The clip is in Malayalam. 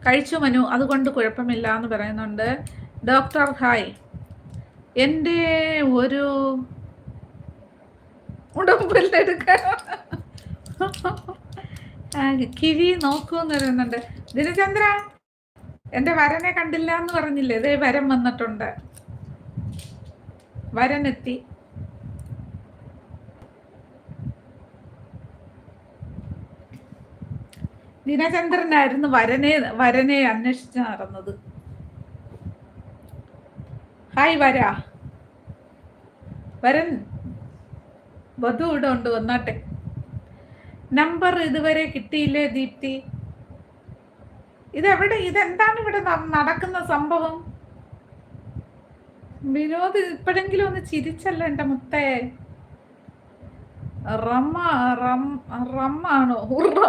കഴിച്ചു മനു, അതുകൊണ്ട് കുഴപ്പമില്ല എന്ന് പറയുന്നുണ്ട്. ഡോക്ടർ ഹായ്, എൻ്റെ ഒരു ഉടമ്പല്ലെടുക്കാൻ കിഴി നോക്കൂന്ന് പറയുന്നുണ്ട്. ദിനചന്ദ്ര, എൻ്റെ വരനെ കണ്ടില്ല എന്ന് പറഞ്ഞില്ലേ, ഇതേ വരൻ വന്നിട്ടുണ്ട്, വരനെത്തി. ദിനചന്ദ്രനായിരുന്നു വരനെ അന്വേഷിച്ച് നടന്നത്. ഹായ് വരൻ വധു ഇവിടെ ഉണ്ട്, വന്നാട്ടെ. നമ്പർ ഇതുവരെ കിട്ടിയില്ലേ ദീപ്തി? ഇതെന്താണ് ഇവിടെ നടക്കുന്ന സംഭവം? വിനോദ് ഇപ്പോഴെങ്കിലും ഒന്ന് ചിരിച്ചല്ല എൻ്റെ മുത്തേ. റമ്മാണോ?